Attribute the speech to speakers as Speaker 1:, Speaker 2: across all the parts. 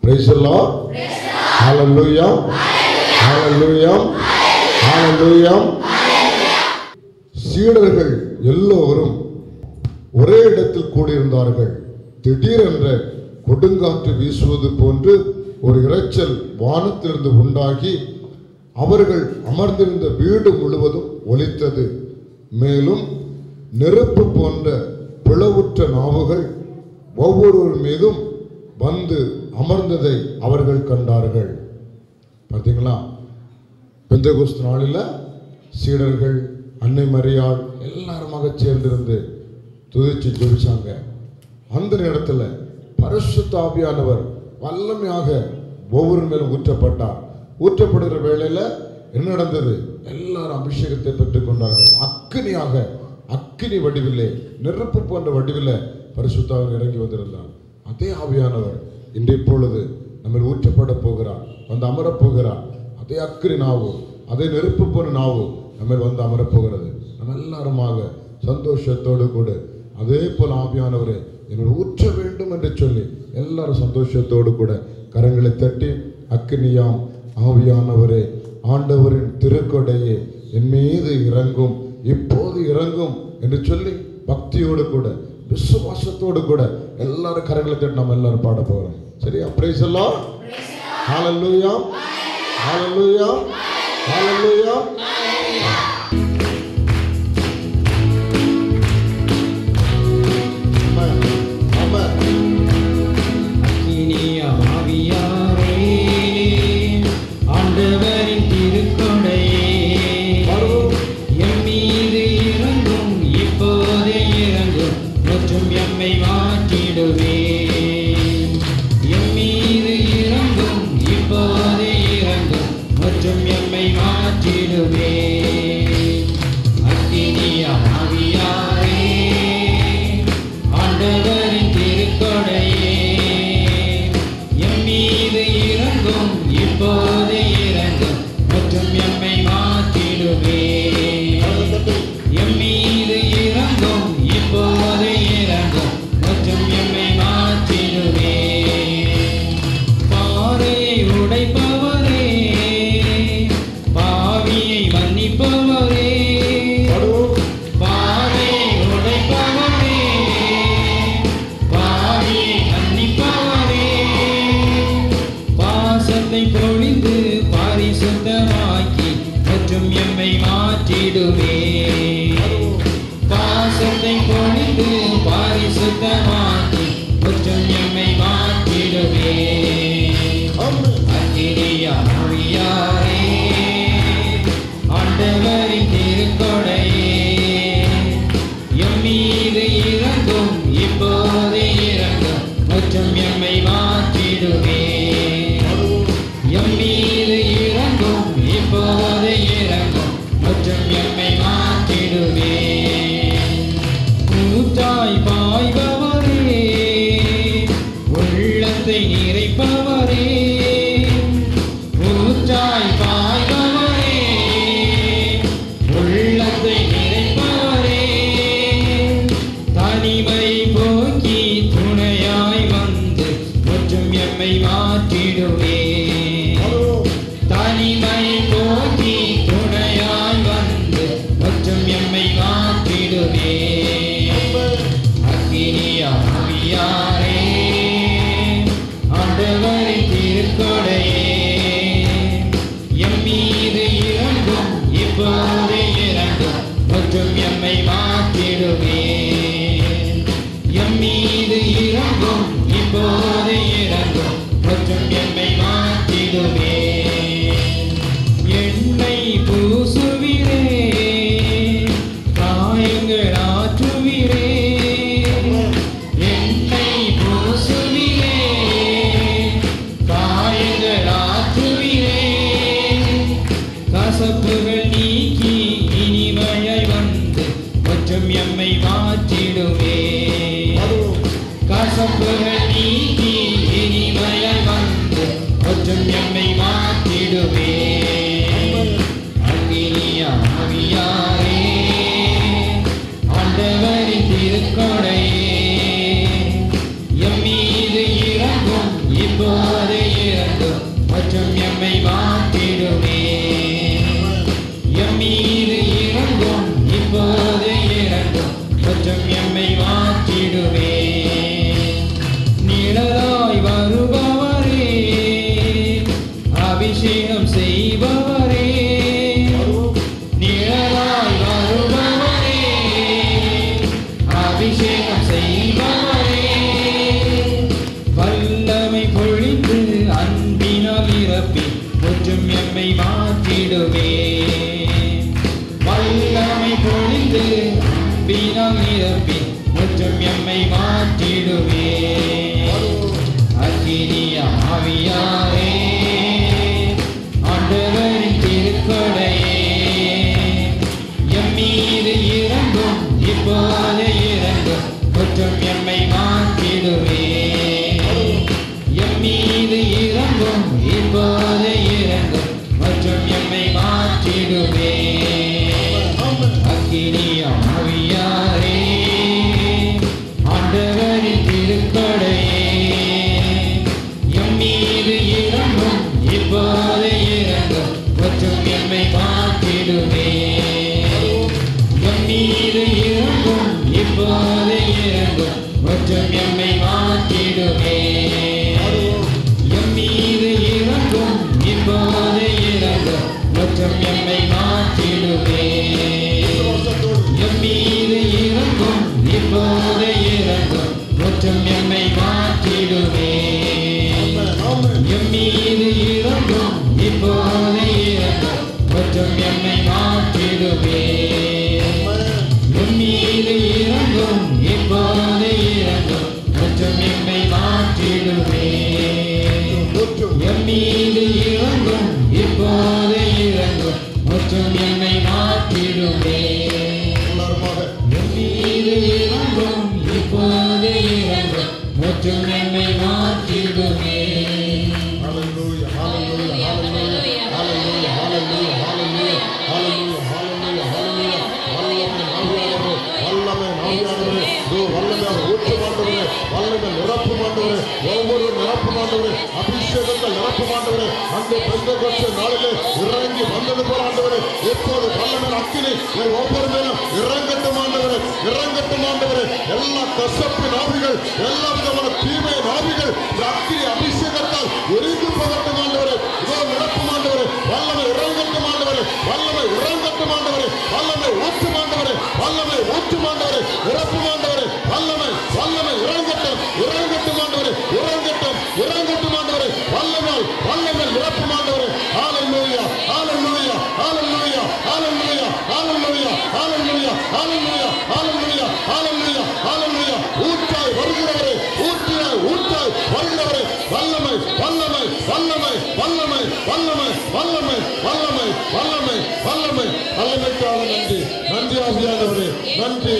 Speaker 1: Praise the Lord. Hallelujah. Hallelujah. Hallelujah. சீடர்கள் எல்லோரும் ஒரே இடத்தில் கூடியிருந்தார்கள். திடீரென்ற கொடுங்காற்று வீசுவது போன்று ஒரு இரைச்சல் வானத்திலிருந்து உண்டாகி அவர்கள் அமர்ந்திருந்த வீடு முழுவதும் ஒலித்தது. மேலும் நெருப்பு போன்ற பிளவுற்ற நாவுகள் ஒவ்வொருவர் மீதும் வந்து அமர்ந்ததை அவர்கள் கண்டார்கள். பார்த்தீங்களா? பெந்தெகோஸ்து நாளில் சீடர்கள், அன்னை மரியாள் எல்லாருமாக சேர்ந்திருந்து துதிச்சு ஜெபிச்சாங்க. அந்த நேரத்தில் பரிசுத்த ஆவியானவர் வல்லமையாக ஒவ்வொரு மேலும் ஊற்றப்பட்டார். ஊற்றப்படுகிற வேளையில் என்ன நடந்தது? எல்லாரும் அபிஷேகத்தை பெற்றுக் கொண்டார்கள். அக்கினியாக, அக்கினி வடிவிலே, நெருப்பு போன்ற வடிவிலே பரிசுத்த ஆவியானவர் இறங்கி வந்திருந்தார். அதே ஆவியானவர் இன்று இப்பொழுது நம்ம ஊற்றப்பட போகிறார், வந்து அமரப்போகிறார். அதே அக்கினி நாவு, அதே நெருப்பு போன்ற நாவு நம்ம வந்து அமரப்போகிறது. நம்ம எல்லாருமாக சந்தோஷத்தோடு கூட அதே போல் ஆவியானவரை என்னோட ஊற்ற வேண்டும் என்று சொல்லி எல்லாரும் சந்தோஷத்தோடு கூட கரங்களை தட்டி, அக்கினியாம் ஆவியானவரே, ஆண்டவரின் திருக்கொடையே என் மீது இறங்கும், இப்போது இறங்கும் என்று சொல்லி பக்தியோடு கூட விசுவாசத்தோடு கூட எல்லாரும் கரங்களை தட்டி நம்ம எல்லாரும் பாட போகிறோம். சரியா? Praise the lord. ஹalleluya. ஹalleluya. ஹalleluya.
Speaker 2: ஆண்டவரின் திருக்கொடையே எம் மீது இறங்கும், இப்போதே இறங்கும், மற்றும் எம்மை மாற்றிடுவே. எம் மீது இறங்கும், இப்போதே இறங்கும், மற்றும் எம்மை மாற்றிடுவே. அக்கினியா ஆவியாரே, ஆண்டவரின் திருக்கொடையே எம் மீது இறங்கும், இப்போதே இறங்கும், மற்றும் எம்மை மாற்றிடுவே. எம் மீது இறங்கும், இப்போதே இறங்கும், மற்றும் எம்மை மாற்றிடுவே. பாறையை உடைப்பவரே, பாவியை மன்னிப்பவரே, பாறையை உடைப்பவரே, பாவியை மன்னிப்பவரே, பாசத்தை பொழிந்து பரிசுத்தமாக்கி மற்றும் எம்மை மாற்றிடுவே. பாசத்தை பொழிந்து பரிசுத்தமாக்கி மற்றும் எம்மை மாற்றிடுவே. அக்கினியா ஆவியாரே, ஆண்டவரின் திருக்கொடையே எம் மீது இறங்கும், இப்போதே இறங்கும், மற்றும் எம்மை மாற்றிடுவே. எம் மீது இறங்கும், இப்போதே இறங்கும், மற்றும் எம்மை மாற்றிடுவே. ஊற்றாய் பாய்பவரே, உள்ளத்தை நிறைப்பவரே, ஊற்றாய் பாய்பவரே, உள்ளத்தை நிறைப்பவரே, தனிமை போக்கி துணையாய் வந்து மற்றும் எம்மை மாற்றிடுவே. தனிமை போக்கி துணையாய் வந்து மற்றும் எம்மை மாற்றிடுவே. அக்கினியா ஆவியாரே, ஆண்டவரின் திருக்கொடையே எம் மீது இறங்கும், இப்போதே இறங்கும், மற்றும் எம்மை மாற்றிடுவே. எம் மீது இறங்கும், இப்போதே இறங்கும், மற்றும் எம்மை மாற்றிடுவே. என்னை பூசுவிரே, காயங்கள் ஆற்றுவிரே, என்னை பூசுவிரே, மற்றும் எம்மை மாற்றிடுமே. எம் மீது இறங்கும் இப்போது இறங்கும் மற்றும் எம்மை மாற்றிடுமே. நிழலாய் வருபவரே, அபிஷேகம் செய்பவரே, நிழலாய் வருபவரே, அபிஷேகம் செய்பவரே, வல்லமை பொழிந்து அன்பினால் நிரப்பி மற்றும் எம்மை மாற்றிடுவே. வல்லமை பொழிந்து அன்பினால் நிரப்பி மற்றும் எம்மை மாற்றிடுவே. அக்கினிய ஆவியாரே, ஆண்டவரின் திருக்கொடையே, எம் மீது இறங்கும் இப்போது இறங்கும் மற்றும் எம்மை மாற்றிடுவே. எம் மீது இறங்கும் இப்போது இறங்கும் மற்றும் எம்மை மாற்றிடுவே. அக்கினிய ஆவியாரே, ஆண்டவரின் திருக்கொடையே, எம் மீது இறங்கும் இப்போது இறங்கும் மற்றும் எம்மை மாற்றிடுவே. எம் மீது இறங்கும் இப்போது இறங்கும் மற்றும் எம்மை மாற்றிடுவே. எம் மீது இறங்கும் இப்போது இறங்கும் மற்றும் எம்மை மாற்றிடுவே. எம் மீது இறங்கும் இப்போது இறங்கும் மற்றும் எம்மை மாற்றிடுவே. எம் மீது இறங்கும் இப்போது இறங்கும் மற்றும் எம்மை மாற்றிடுவே. எம் மீது இறங்கும் இப்போது இறங்கும் மற்றும் எம்மை மாற்றிடுவே. எம் மீது இறங்கும் இப்போது இறங்கும் மற்றும் எம்மை மாற்றிடுவே. எம் மீது இறங்கும் இப்போது இறங்கும் மற்றும் எம்மை மாற்றிடுவே.
Speaker 1: Hallelujah, hallelujah, hallelujah, hallelujah, hallelujah, hallelujah, hallelujah, hallelujah, hallelujah. வல்லமை ஆவியானவரே, வல்லமை ஊற்று மாண்டவரே, வல்லமை நிரப்பு மாண்டவரே, ஒவ்வொரு நிரப்பு மாண்டவரே, அபிஷேகங்கள் நிரப்பு மாண்டவரே, அந்த பெந்தெகோஸ்தே நாளிலே இறங்கி வந்தது போல ஆண்டவரே, இப்போது வல்லமை அக்கினி ஒவ்வொரு மேலும் இறங்கட்டும் ஆண்டவரே, இறங்கட்டும் ஆண்டவரே. எல்லா கசப்பின் ஆவிகள், எல்லா விதமான தீமை ஆவிகள் இந்த அக்கினி அபிஷேகத்தால் எரிந்து போகட்டும் ஆண்டவரே. இதோ நிரப்பு ஆண்டவரே, வல்லமை இறங்கட்டும் ஆண்டவரே, வல்லமை இறங்கட்டும் ஆண்டவரே, வல்லமை ஊற்று ஆண்டவரே, வல்லமை ஊற்று ஆண்டவரே, நிரப்பு ஆண்டவரே, வல்லமை வல்லமை இறங்கட்டும், இறங்கட்டும் ஆண்டவரே, இறங்கட்டும், இறங்கட்டும் ஆண்டவரே, வல்லமை வல்லமை நிரப்பு ஆண்டவரே. ஹalleluya, ஹalleluya, ஹalleluya, ஹalleluya, ஹalleluya, ஹalleluya, ஹalleluya, ஹalleluya, ஹalleluya, ஹalleluya. ஊற்றாய் வருகிறவரே, ஊற்றாய் ஊற்றாய் வருகிறவரே, வல்லமை வல்லமை வல்லமை வல்லமை வல்லமை வல்லமை வல்லமை வல்லமை வல்லமை வல்லமைக்காக நன்றி, நன்றி ஆவியானவரே, நன்றி,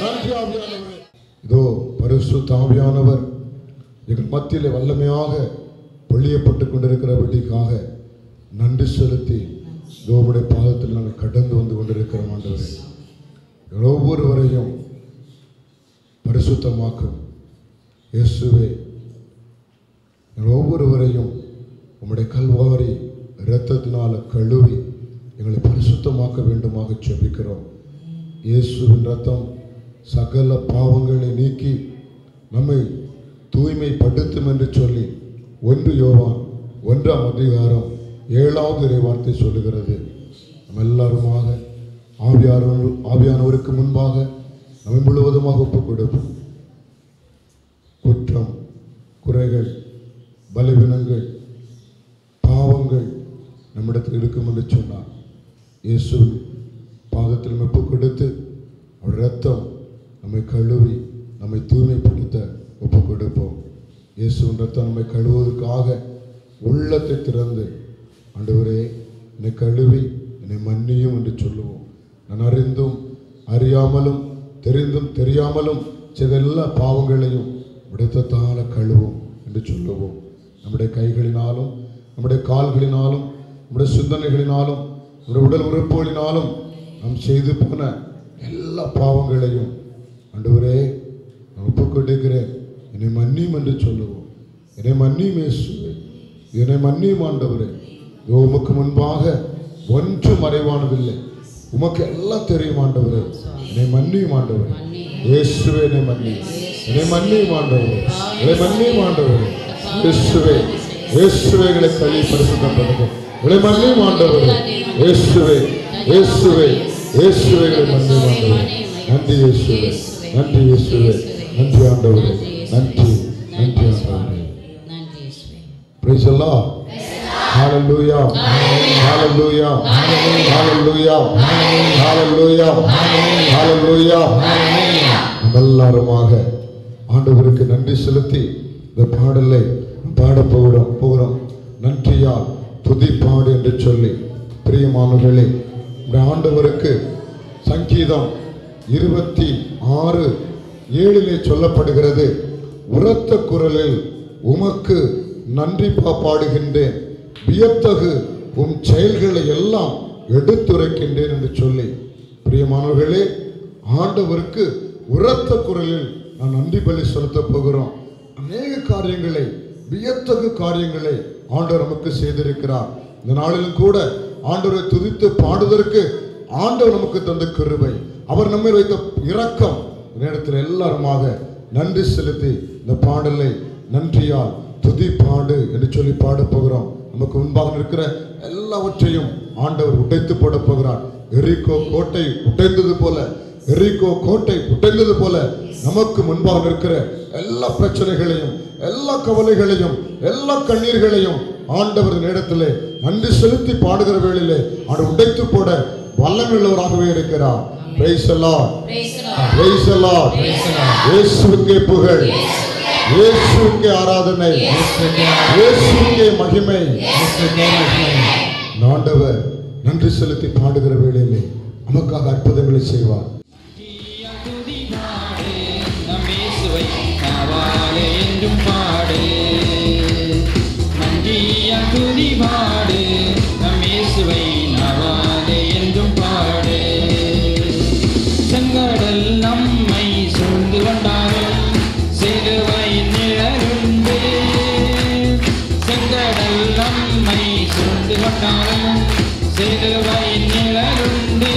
Speaker 1: நன்றி ஆவியானவரே. இதோ பரிசுத்த ஆவியானவர் எங்கள் மத்தியிலே வல்லமையாக பொழியப்பட்டுக் கொண்டிருக்கிறபடிக்காக நன்றி செலுத்தி இதோடைய பாதத்தில் நாங்கள் கடந்து வந்து கொண்டிருக்கிறோம் ஆண்டவரே. ஒவ்வொருவரையும் பரிசுத்தமாக்கும் இயேசுவே, ஒவ்வொருவரையும் உம்முடைய கல்வாரி இரத்தத்தினால கழுவி எங்களை பரிசுத்தமாக்க வேண்டுமாக ஜெபிக்கிறோம். இயேசுவின் ரத்தம் சகல பாவங்களை நீக்கி நம்மை தூய்மைப்படுத்தும் என்று சொல்லி 1 யோவான் 1:7 இறைவார்த்தை சொல்லுகிறது. நம்ம எல்லாருமாக ஆவியானவருக்கு முன்பாக நம்மை முழுவதுமாக ஒப்புக் கொடுப்போம். குற்றம், குறைகள், பலவீனங்கள், பாவங்கள் நம்மிடத்தில் இருக்கும் என்று சொன்னார். இயேசுவின் பாதத்தில் ஒப்புக் கொடுத்து அவர் இரத்தம் நம்மை கழுவி நம்மை தூய்மைப்படுத்த ஒப்புக் கொடுப்போம். இயேசுவின் இரத்தம் நம்மை கழுவுவதற்காக உள்ளத்தை திறந்து, ஆண்டவரே என்னை கழுவி என்னை மன்னியும் என்று சொல்லுவோம். நான் அறிந்தும் அறியாமலும் தெரிந்தும் தெரியாமலும் செய்த எல்லா பாவங்களையும் இரத்தத்தால கழுவும் என்று சொல்லுவோம். நம்முடைய கைகளினாலும் நம்முடைய கால்களினாலும் நம்முடைய சிந்தனைகளினாலும் நம்முடைய உடல் உறுப்புகளினாலும் நாம் செய்து போன எல்லா பாவங்களையும் ஆண்டவரே நான் ஒப்புக் கொடுக்கிறேன், என்னை மன்னியும் என்று சொல்லுவோம். என்னை மன்னியும் இயேசுவே, என்னை மன்னியும் ஆண்டவரே. உமக்கு முன்பாக ஒன்று மறைவானதில்லை, உமக்கு எல்லாம் தெரியும் ஆண்டவரே. என்னை மன்னியும் ஆண்டவரே. இயேசுவே என்னை மன்னியும், என்னை மன்னியும் ஆண்டவரே, என்னை மன்னியும் ஆண்டவரே. இயேசுவே, இயேசுவே எங்களை கழுவி பரிசுத்தப்படுத்தும். என்னை மன்னியும் ஆண்டவரே. இயேசுவே, இயேசுவே, இயேசுவே எங்களை மன்னியும் ஆண்டவரே. நன்றி இயேசுவே, நன்றி இயேசுவே, நன்றி ஆண்டவரே, நன்றி, நன்றி ஆண்டவரே. Praise the Lord. Hallelujah. Hallelujah. Hallelujah. Hallelujah. Hallelujah. எல்லாருமாக ஆண்டவருக்கு நன்றி செலுத்தி இந்த பாடலை பாட போகிறோம். நன்றியால் துதி பாடு என்று சொல்லி, பிரியமானவர்களே, இந்த ஆண்டவருக்கு சங்கீதம் 26:7 சொல்லப்படுகிறது, உரத்த குரலில் உமக்கு நன்றி பாடுகின்றேன், வியத்தகு உம் செயல்களை எல்லாம் எடுத்துரைக்கின்றேன் என்று சொல்லி, பிரியமானவர்களே, ஆண்டவருக்கு உரத்த குரலில் நான் நன்றி பலி செலுத்த போகிறோம். அநேக காரியங்களை, வியத்தகு காரியங்களை ஆண்டவர் நமக்கு செய்திருக்கிறார். இந்த நாளிலும் கூட ஆண்டவரை துதித்து பாடுவதற்கு ஆண்டவர் நமக்கு தந்த கிருபை, அவர் நம்மை வைத்த இரக்கம், நேரத்தில் எல்லாருமாக நன்றி செலுத்தி இந்த பாடலை நன்றியால் துதி பாடு என்று சொல்லி பாட போகிறோம். நமக்கு முன்பாக இருக்கிற எல்லாவற்றையும் ஆண்டவர் உடைத்து போட போகிறார். எரிகோ கோட்டை உடைந்தது போல, எரிகோ கோட்டை உடைந்தது போல நமக்கு முன்பாக இருக்கிற எல்லா பிரச்சனைகளையும், எல்லா கவலைகளையும், எல்லா கண்ணீர்களையும் ஆண்டவர் நேரத்திலே நன்றி செலுத்தி பாடுகிற வேளையிலே அவர் உடைத்து போட வல்லமையுள்ளவராகவே இருக்கிறார். Praise the Lord. Praise the Lord. இயேசுவுக்கே புகழ், இயேசுவுக்கே ஆராதனை, இயேசுவுக்கே மகிமை. ஆண்டவர் நன்றி செலுத்தி பாடுகிற வேளையிலே நமக்காக அற்புதங்களை செய்வார்.
Speaker 2: செங்கடல் நம்மை சூழ்ந்து கொண்டாலும் சிலுவை நிழலுண்டு, செங்கடல் நம்மை சூழ்ந்து கொண்டாலும் சிலுவை நிழலுண்டு.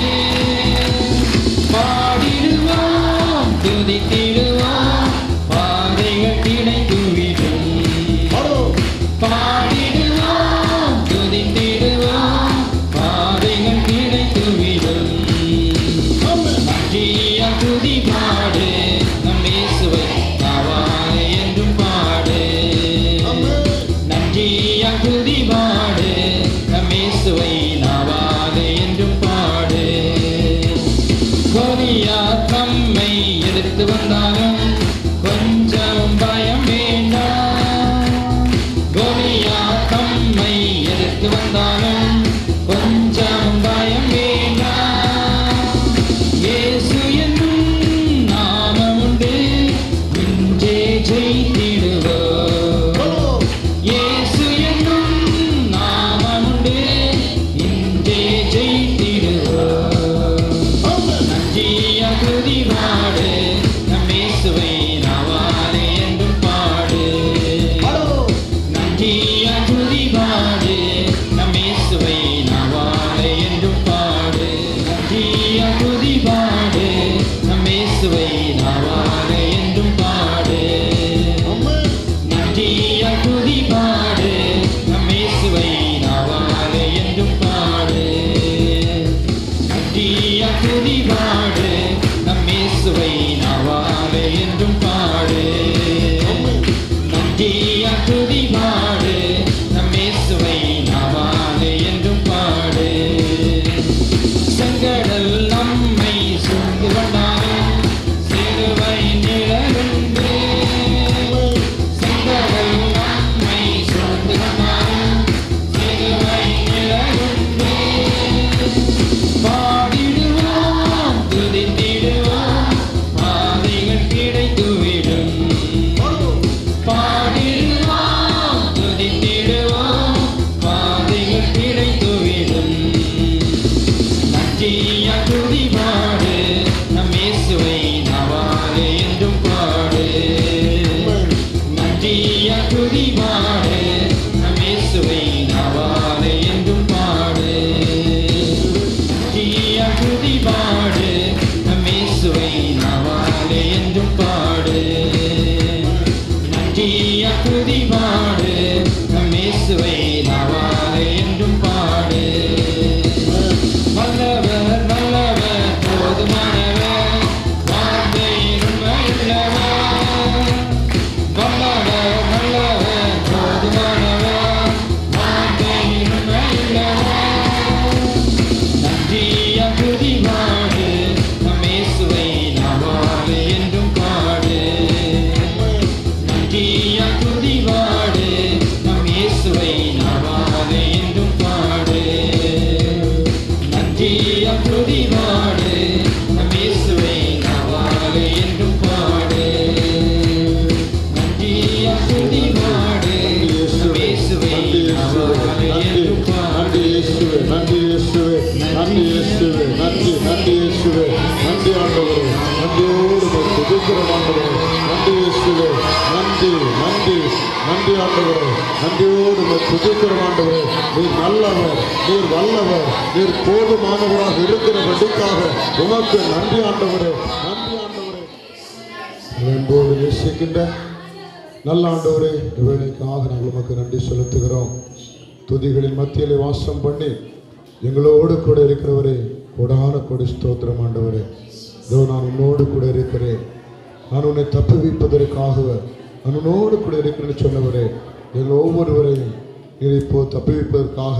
Speaker 2: பாடிடுவோம், துதித்திடுவோம், பாதைகள் கிடைத்துவிடும். பாடிடுவோம், துதித்திடுவோம், பாதைகள் கிடைத்துவிடும். நன்றியால் துதி பாடு, நம் இயேசுவை நாவாலே என்றும் பாடு. நன்றியால் துதி பாடு, நம் இயேசுவை நாவாலே என்றும் பாடு. கோலியாத் நம்மை எதிர்த்து வந்தாலும் கொஞ்சம் பயம் வேண்டாம். கோலியாத் நம்மை எதிர்த்து வந்தாலும் கொஞ்சம் பயம் வேண்டாம். இயேசு என்னும் நாமம் உண்டு, இன்றே ஜெயித்திடுவோம். இயேசு என்னும் நாமம் உண்டு, இன்றே ஜெயித்திடுவோம். நன்றியால் துதி பாடு, நம் இயேசுவை நாவாலே என்றும் பாடு. நன்றியால் துதி பாடு, நம் இயேசுவை நாவாலே என்றும் பாடு. நன்றியால் துதி பாடு, நம் இயேசுவை நாவாலே என்றும் பாடு. நன்றியால் துதி பாடு, நம் இயேசுவை நாவாலே என்றும் பாடு. நன்றியால் துதி பாடு, நம் இயேசுவை நாவாலே என்றும் பாடு. நன்றியால் துதி பாடு,
Speaker 1: இயேசுவே, நன்றி நன்றி இயேசுவே, நன்றி இயேசுவே, நன்றி இயேசுவே, நன்றி நன்றி இயேசுவே, நன்றி ஆண்டவரே, நன்றியோடு துதிக்கிறோம் ஆண்டவரே, நன்றி இயேசுவே, நன்றி நன்றி நன்றி ஆண்டவரே, நன்றியோடு துதிக்கிறோம் ஆண்டவரே. நீர் நல்லவர், நீர் வல்லவர், நீர் போதுமானவராக இருக்கிறபடிக்காக உமக்கு நன்றி ஆண்டவரே, நன்றி ஆண்டவரே. என்போது நேசிக்கின்ற நல்ல ஆண்டவரே, இவ்வேளைக்காக நாங்கள் உமக்கு நன்றி செலுத்துகிறோம். துதிகளின் மத்தியிலே வாசம் பண்ணி எங்களோடு கூட இருக்கிறவரே, கொடான கொடி ஸ்தோத்திரம் ஆண்டவரே. இதோ நான் உன்னோடு கூட இருக்கிறேன், நான் உன்னை தப்புவிப்பதற்காக நான் உன்னோடு கூட இருக்கிறேன்னு சொன்னவரே, எங்கள் ஒவ்வொருவரையும் நீர் இப்போ தப்புவிப்பதற்காக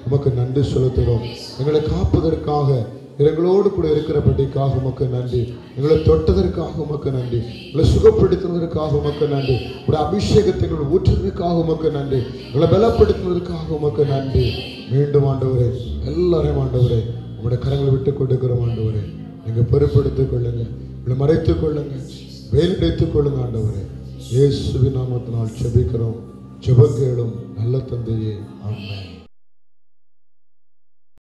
Speaker 1: உமக்கு நன்றி செலுத்துகிறோம். எங்களை காப்பதற்காக எங்களோடு கூட இருக்கிறபடிக்காக உமக்கு நன்றி. எங்களை தொட்டதற்காக உமக்கு நன்றி. எங்களை சுகப்படுத்துவதற்காக உமக்கு நன்றி. உடைய அபிஷேகத்தை எங்களை ஊற்றுவதற்காக உமக்கு நன்றி. எங்களை பலப்படுத்துவதற்காக உமக்கு நன்றி. மீண்டும் ஆண்டவரே, எல்லாரையும் ஆண்டவரே உங்களுடைய கரங்களை விட்டு கொடுக்கிறோம் ஆண்டவரே. நீங்கள் பொறுப்படுத்திக் கொள்ளுங்க, உங்களை மறைத்துக் கொள்ளுங்க, வேலடைத்துக் கொள்ளுங்க ஆண்டவரே. இயேசுவின் நாமத்தினால் ஜெபிக்கிறோம், ஜெபம் கேளும் நல்ல தந்தையே, ஆமென்.